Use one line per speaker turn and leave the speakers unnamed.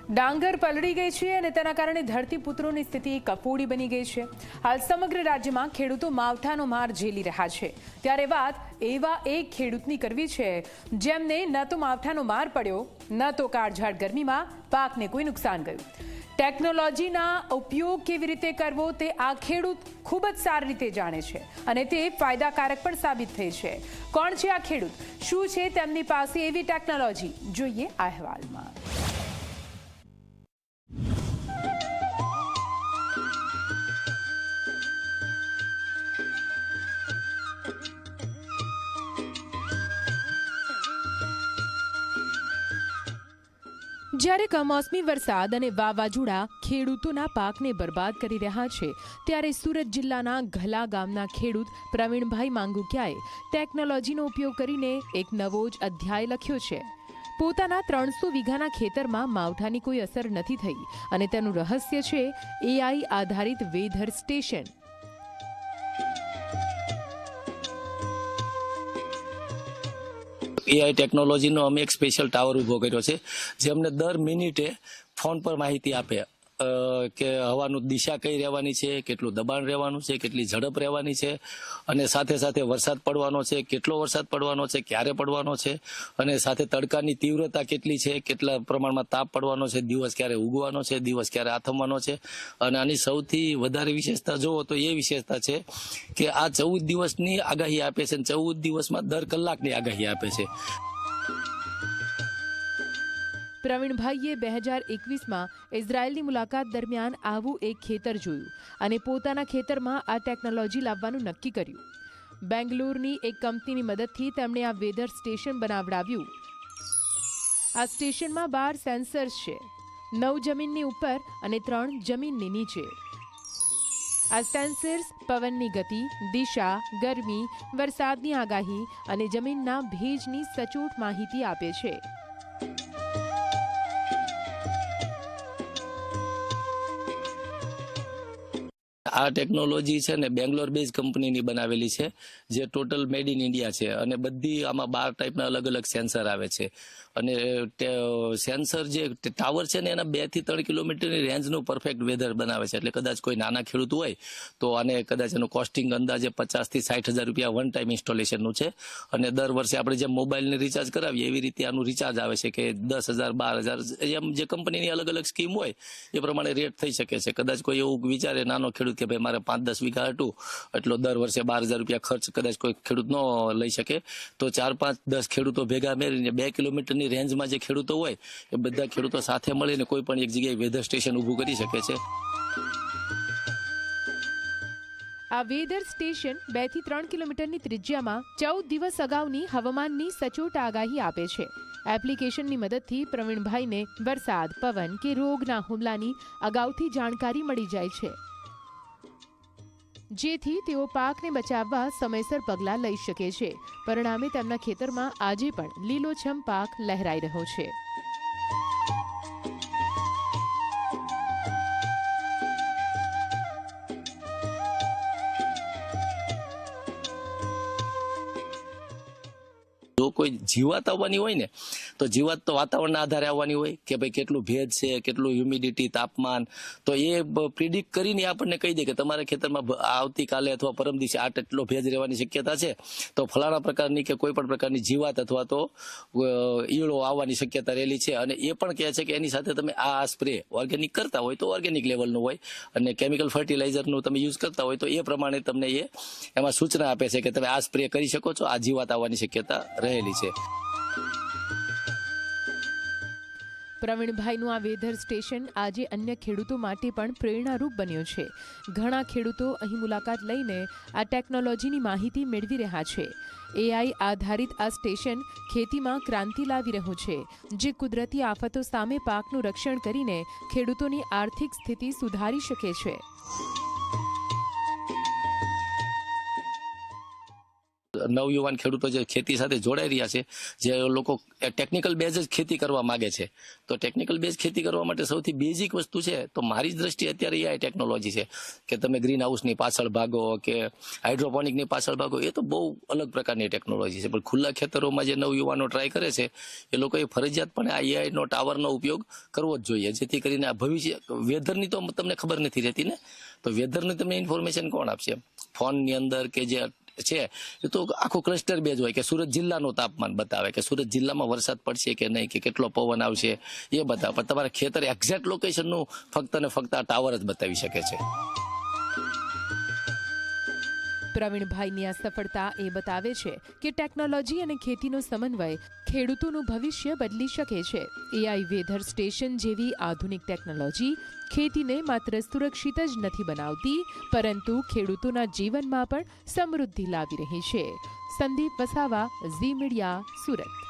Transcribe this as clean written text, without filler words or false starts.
ડાંગર પલળી ગઈ છે અને તેના કારણે ધરતીપુત્રોની સ્થિતિ કફોડી બની ગઈ છે। હાલ સમગ્ર રાજ્યમાં ખેડૂતો માવઠાનો માર ઝેલી રહ્યા છે, ત્યારે વાત એવા એક ખેડૂતની કરવી છે જેમને ન તો માવઠાનો માર પડ્યો, ન તો કાળઝાળ ગરમીમાં પાકને કોઈ નુકસાન ગયું। ટેકનોલોજીના ઉપયોગ કેવી રીતે કરવો તે આ ખેડૂત ખૂબ જ સારી રીતે જાણે છે અને તે ફાયદાકારક પણ સાબિત થઈ છે। કોણ છે આ ખેડૂત, શું છે તેમની પાસે એવી ટેકનોલોજી, જોઈએ આ અહેવાલમાં। જ્યારે કમોસમી વરસાદ અને વાવાઝોડા ખેડૂતોના પાકને બરબાદ કરી રહ્યા છે, ત્યારે સુરત જિલ્લાના ઘલા ગામના ખેડૂત પ્રવીણભાઈ માંગુકિયાએ ટેકનોલોજીનો ઉપયોગ કરીને એક નવો જ અધ્યાય લખ્યો છે। પોતાના 300 વીઘાના ખેતરમાં માવઠાની કોઈ અસર નથી થઈ અને તેનું રહસ્ય છે AI આધારિત વેધર સ્ટેશન।
AI ટેકનોલોજીનો અમે એક સ્પેશિયલ ટાવર ઊભો કર્યો છે, જે અમને દર મિનિટે ફોન પર માહિતી આપે કે હવાનું દિશા કઈ રહેવાની છે, કેટલું દબાણ રહેવાનું છે, કેટલી ઝડપ રહેવાની છે, અને સાથે સાથે વરસાદ પડવાનો છે, કેટલો વરસાદ પડવાનો છે, ક્યારે પડવાનો છે, અને સાથે તડકાની તીવ્રતા કેટલી છે, કેટલા પ્રમાણમાં તાપ પડવાનો છે, દિવસ ક્યારે ઉગવાનો છે, દિવસ ક્યારે આથમવાનો છે। અને આની સૌથી વધારે વિશેષતા જુઓ તો એ વિશેષતા છે કે આ 14 દિવસની આગાહી આપે છે, 14 દિવસમાં દર કલાકની આગાહી આપે છે।
પ્રવીણભાઈએ 2021માં ઇઝરાયલની મુલાકાત દરમિયાન આવું એક ખેતર જોયું અને પોતાના ખેતરમાં આ ટેકનોલોજી લાવવાનું નક્કી કર્યું। બેંગ્લોરની એક કંપનીની મદદથી તેમણે આ વેધર સ્ટેશન બનાવડાવ્યું। આ સ્ટેશનમાં 12 સેન્સર્સ છે, 9 જમીનની ઉપર અને 3 જમીનની નીચે। આ સેન્સર્સ પવનની ગતિ, દિશા, ગરમી, વરસાદની આગાહી અને જમીનના ભેજની સચોટ માહિતી આપે છે।
આ ટેકનોલોજી છે ને બેંગ્લોર બેઝ કંપનીની બનાવેલી છે, જે ટોટલ મેડ ઇન ઇન્ડિયા છે, અને બધી આમાં 12 ટાઈપના અલગ અલગ સેન્સર આવે છે। અને સેન્સર જે ટાવર છે ને એના 2 થી 3 કિલોમીટરની રેન્જનું પરફેક્ટ વેધર બનાવે છે। એટલે કદાચ કોઈ નાના ખેડૂત હોય તો આને કદાચ એનું કોસ્ટિંગ અંદાજે 50 થી 60,000 રૂપિયા વન ટાઈમ ઇન્સ્ટોલેશનનું છે। અને દર વર્ષે આપણે જેમ મોબાઈલને રિચાર્જ કરાવીએ એવી રીતે આનું રિચાર્જ આવે છે કે 10,000 12,000 એમ જે કંપનીની અલગ અલગ સ્કીમ હોય એ પ્રમાણે રેટ થઈ શકે છે। કદાચ કોઈ એવું વિચારે નાનો ખેડૂત કે ભાઈ મારે 5-10 વીઘા હતું એટલો દર વર્ષે 12,000 રૂપિયા ખર્ચ કદાચ કોઈ ખેડૂત ન લઈ શકે, તો 4-5-10 ખેડૂતો ભેગા મેળવીને 2 કિલોમીટરની રેન્જમાં જે ખેડૂતો હોય એ બધા ખેડૂતો સાથે મળીને કોઈ પણ એક જગ્યાએ વેધર સ્ટેશન ઊભું કરી શકે છે।
આ વેધર સ્ટેશન 2 થી 3 કિલોમીટરની ત્રિજ્યામાં 14 દિવસ અગાઉની હવામાનની સચોટ આગાહી આપે છે। એપ્લિકેશનની મદદથી પ્રવીણભાઈને વરસાદ, પવન કે રોગના હુમલાની અગાઉથી જાણકારી મળી જાય છે, જેથી તેઓ પાકને બચાવવા સમયસર પગલાં લઈ શકે છે। પરિણામે તેમના ખેતરમાં આજે પણ લીલોછમ પાક લહેરાઈ રહ્યો છે।
જો કોઈ જીવાત આવવાની હોય ને તો જીવાત તો વાતાવરણના આધારે આવવાની હોય કે ભાઈ કેટલું ભેજ છે, કેટલું હ્યુમિડિટી, તાપમાન, તો એ પ્રિડિક્ટ કરીને આપણને કહી દે કે તમારા ખેતરમાં આવતીકાલે અથવા પરમ દિવસે આટલો ભેજ રહેવાની શક્યતા છે, તો ફલાણા પ્રકારની કે કોઈ પણ પ્રકારની જીવાત અથવા તો ઈયળો આવવાની શક્યતા રહેલી છે। અને એ પણ કહે છે કે એની સાથે તમે આ સ્પ્રે ઓર્ગેનિક કરતા હોય તો ઓર્ગેનિક લેવલનું હોય, અને કેમિકલ ફર્ટિલાઇઝરનું તમે યુઝ કરતા હોય તો એ પ્રમાણે તમને એમાં સૂચના આપે છે કે તમે આ સ્પ્રે કરી શકો છો, આ જીવાત આવવાની શક્યતા રહેલી છે।
પ્રવીણભાઈનું આ વેધર સ્ટેશન આજે અન્ય ખેડૂતો માટે પણ પ્રેરણારૂપ બન્યું છે। ઘણા ખેડૂતો અહીં મુલાકાત લઈને આ ટેકનોલોજીની માહિતી મેળવી રહ્યા છે। AI આધારિત આ સ્ટેશન ખેતીમાં ક્રાંતિ લાવી રહ્યું છે, જે કુદરતી આફતો સામે પાકનું રક્ષણ કરીને ખેડૂતોની આર્થિક સ્થિતિ સુધારી શકે છે।
નવયુવાન ખેડૂતો જે ખેતી સાથે જોડાઈ રહ્યા છે, જે લોકો ટેકનિકલ બેઝ જ ખેતી કરવા માગે છે, તો ટેકનિકલ બેઝ ખેતી કરવા માટે સૌથી બેઝિક વસ્તુ છે તો મારી જ દ્રષ્ટિએ અત્યારે એઆઈ ટેકનોલોજી છે કે તમે ગ્રીન હાઉસની પાછળ ભાગો કે હાઇડ્રોપોનિકની પાછળ ભાગો, એ તો બહુ અલગ પ્રકારની ટેકનોલોજી છે. પણ ખુલ્લા ખેતરોમાં જે નવયુવાનો ટ્રાય કરે છે એ લોકોએ ફરજિયાતપણે આ એઆઈનો ટાવરનો ઉપયોગ કરવો જ જોઈએ, જેથી કરીને આ ભવિષ્ય વેધરની તો તમને ખબર નથી રહેતી ને, તો વેધરની તમને ઇન્ફોર્મેશન કોણ આપશે? ફોનની અંદર કે જે છે એ તો આખું ક્લસ્ટર બેઝ હોય કે સુરત જિલ્લાનું તાપમાન બતાવે કે સુરત જિલ્લામાં વરસાદ પડશે કે નહીં, કે કેટલો પવન આવશે એ બતાવે, પણ તમારા ખેતર એક્ઝેક્ટ લોકેશનનું ફક્ત ને ફક્ત આ ટાવર જ બતાવી શકે છે.
પ્રવીણભાઈની આ સફળતા એ બતાવે છે કે ટેકનોલોજી અને ખેતીનો સમન્વય ખેડૂતોનું ભવિષ્ય બદલી શકે છે. એઆઈ વેધર સ્ટેશન જેવી આધુનિક ટેકનોલોજી ખેતીને માત્ર સુરક્ષિત જ નથી બનાવતી, પરંતુ ખેડૂતોના જીવનમાં પણ સમૃદ્ધિ લાવી રહી છે. સંદીપ વસાવા, ઝી મીડિયા, સુરત.